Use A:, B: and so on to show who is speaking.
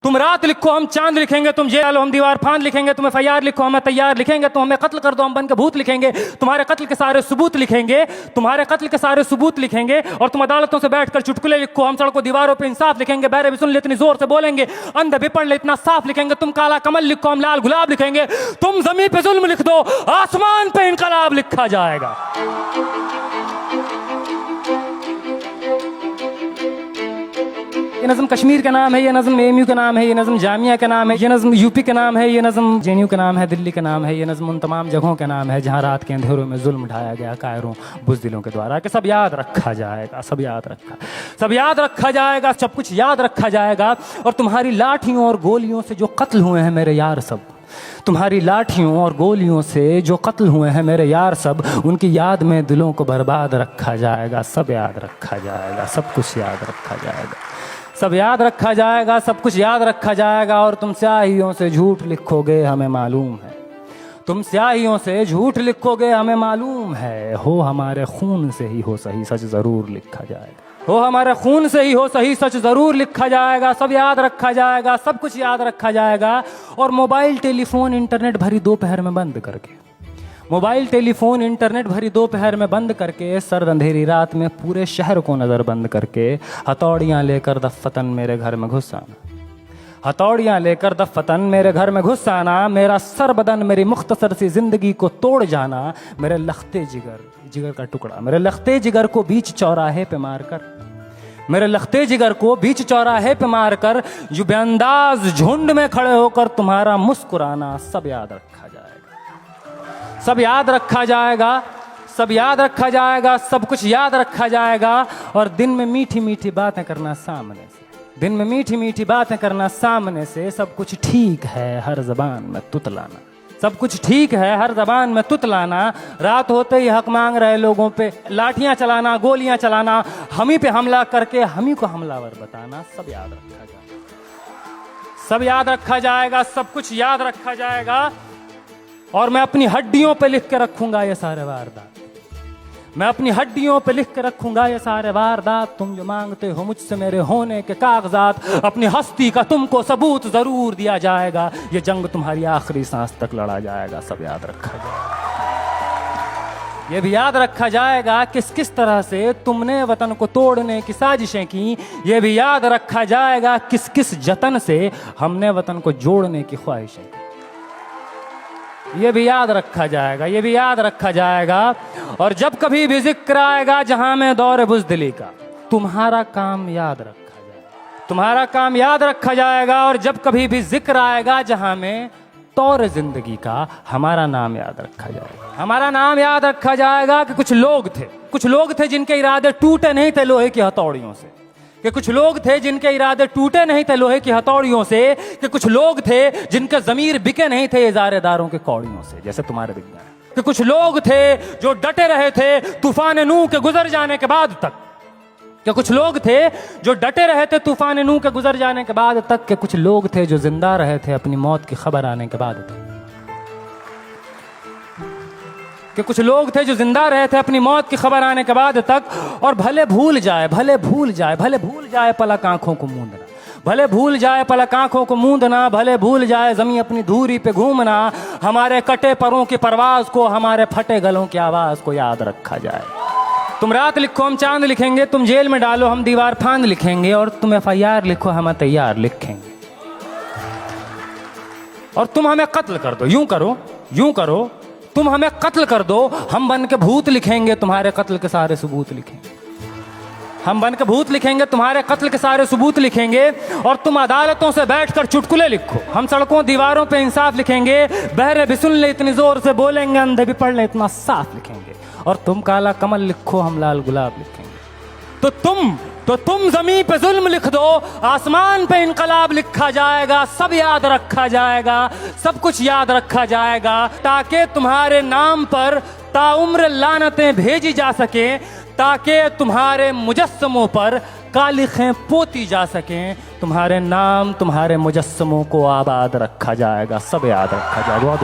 A: तुम रात लिखो हम चांद लिखेंगे, तुम जेल हम दीवार फांद लिखेंगे, तुम FIR लिखो हमें तैयार लिखेंगे, तुम हमें कत्ल कर दो हम बन के भूत लिखेंगे, तुम्हारे कत्ल के सारे सबूत लिखेंगे, तुम्हारे कत्ल के सारे सबूत लिखेंगे। और तुम अदालतों से बैठकर चुटकुले लिखो, हम सड़कों दीवारों पे इंसाफ लिखेंगे, बहरे भी सुन ले इतनी जोर से बोलेंगे, अंधे भी पढ़ ले इतना साफ लिखेंगे, तुम काला कमल लिखो हम लाल गुलाब लिखेंगे, तुम जमीन पे जुल्म लिख दो आसमान पे इनकलाब लिखा जाएगा। ये नज़म कश्मीर का नाम है, ये नज़म AMU का नाम है, ये नज़म जामिया का नाम है, ये नज़म UP का नाम है, ये नज़म JNU का नाम है, दिल्ली का नाम है, ये नज़म उन तमाम जगहों का नाम है जहाँ रात के अंधेरों में जुल्म ढाया गया कायरों बुज़दिलों के द्वारा। कि सब याद रखा जाएगा, सब याद रखा जाएगा, सब कुछ याद रखा जाएगा। और तुम्हारी लाठियों और गोलियों से जो कत्ल हुए हैं मेरे यार सब, तुम्हारी लाठियों और गोलियों से जो कत्ल हुए हैं मेरे यार सब, उनकी याद में दिलों को बर्बाद रखा जाएगा। सब याद रखा जाएगा, सब कुछ याद रखा जाएगा, सब याद रखा जाएगा, सब कुछ याद रखा जाएगा। और तुम स्याहियों से झूठ लिखोगे हमें मालूम है, तुम स्याहियों से झूठ लिखोगे हमें मालूम है, हो हमारे खून से ही हो सही सच ज़रूर लिखा जाएगा, हो हमारे खून से ही हो सही सच ज़रूर लिखा जाएगा। सब याद रखा जाएगा, सब कुछ याद रखा जाएगा। और मोबाइल टेलीफोन इंटरनेट भरी दोपहर में बंद करके, मोबाइल टेलीफोन इंटरनेट भरी दोपहर में बंद करके, सर्द अंधेरी रात में पूरे शहर को नज़र बंद करके, हथौड़ियाँ लेकर दफ़्फ़तन मेरे घर में घुस आना, हथौड़ियाँ लेकर दफ़्फ़तन मेरे घर में घुस आना, मेरा सर बदन मेरी मुख्तसर सी ज़िंदगी को तोड़ जाना, मेरे लख्ते जिगर का टुकड़ा, मेरे लख्ते जिगर को बीच चौराहे पे मारकर, मेरे लख्ते जिगर को बीच चौराहे पे मारकर, जो बेअंदाज झुंड में खड़े होकर तुम्हारा मुस्कुराना, सब याद रखा जाएगा, सब याद रखा जाएगा, सब याद रखा जाएगा, सब कुछ याद रखा जाएगा। और दिन में मीठी मीठी बातें करना सामने से, दिन में मीठी मीठी बातें करना सामने से, सब कुछ ठीक है हर ज़बान में तुतलाना, सब कुछ ठीक है हर ज़बान में तुतलाना। रात होते ही हक मांग रहे लोगों पे लाठियां चलाना, गोलियां चलाना, हम ही पे हमला करके हम ही को हमलावर बताना, सब याद रखा जाएगा, सब याद रखा जाएगा, सब कुछ याद रखा जाएगा। और मैं अपनी हड्डियों पे लिख के रखूंगा ये सारे वारदात, मैं अपनी हड्डियों पे लिख के रखूंगा ये सारे वारदात। तुम जो मांगते हो मुझसे मेरे होने के कागजात, अपनी हस्ती का तुमको सबूत जरूर दिया जाएगा, ये जंग तुम्हारी आखिरी सांस तक लड़ा जाएगा। सब याद रखा जाएगा, ये भी याद रखा जाएगा किस किस तरह से तुमने वतन को तोड़ने की साजिशें की, ये भी याद रखा जाएगा किस किस जतन से हमने वतन को जोड़ने की ख्वाहिशें की, ये भी याद रखा जाएगा, ये भी याद रखा जाएगा। और जब कभी भी जिक्र आएगा जहां में दौर बुज़दिली का, तुम्हारा काम याद रखा जाएगा, तुम्हारा काम याद रखा जाएगा। और जब कभी भी जिक्र आएगा जहां में तौर जिंदगी का, हमारा नाम याद रखा जाएगा, हमारा नाम याद रखा जाएगा। कि कुछ लोग थे जिनके इरादे टूटे नहीं थे लोहे की हथौड़ियों से, कि कुछ लोग थे जिनके इरादे टूटे नहीं थे लोहे की हथौड़ियों से, कि कुछ लोग थे जिनके ज़मीर बिके नहीं थे इज़ारेदारों के कौड़ियों से, जैसे तुम्हारे बिक गए। कि कुछ लोग थे जो डटे रहे थे तूफान नूह के गुजर जाने के बाद तक, कि कुछ लोग थे जो डटे रहे थे तूफान नूह के गुजर जाने के बाद तक, कि कुछ लोग थे जो जिंदा रहे थे अपनी मौत की खबर आने के बाद तक, कि कुछ लोग थे जो जिंदा रहे थे अपनी मौत की खबर आने के बाद तक। और भले भूल जाए पलक आंखों को मूंदना, भले भूल जाए पलक आंखों को मूंदना, भले भूल जाए ज़मीं अपनी धूरी पे घूमना, हमारे कटे परों की परवाज को, हमारे फटे गलों की आवाज़ को याद रखा जाए। तुम रात लिखो हम चांद लिखेंगे, तुम जेल में डालो हम दीवार फांद लिखेंगे, और तुम FIR लिखो हम तैयार लिखेंगे। और तुम हमें कत्ल कर दो, यूं करो तुम हमें कत्ल कर दो, हम बन के भूत लिखेंगे, तुम्हारे कत्ल के सारे सबूत लिखेंगे, हम बन के भूत लिखेंगे, तुम्हारे कत्ल के सारे सबूत लिखेंगे। और तुम अदालतों से बैठकर चुटकुले लिखो, हम सड़कों दीवारों पे इंसाफ लिखेंगे, बहरे भी सुन ले इतनी जोर से बोलेंगे, अंधे भी पढ़ ले इतना साफ लिखेंगे। और तुम काला कमल लिखो हम लाल गुलाब लिखेंगे। तो तुम ज़मीन पे जुल्म लिख दो, आसमान पे इनकलाब लिखा जाएगा। सब याद रखा जाएगा, सब कुछ याद रखा जाएगा, ताकि तुम्हारे नाम पर ताउम्र लानतें भेजी जा सकें, ताकि तुम्हारे मुजस्समों पर कालिखें पोती जा सकें, तुम्हारे नाम तुम्हारे मुजस्समों को आबाद रखा जाएगा। सब याद रखा जाएगा। बहुत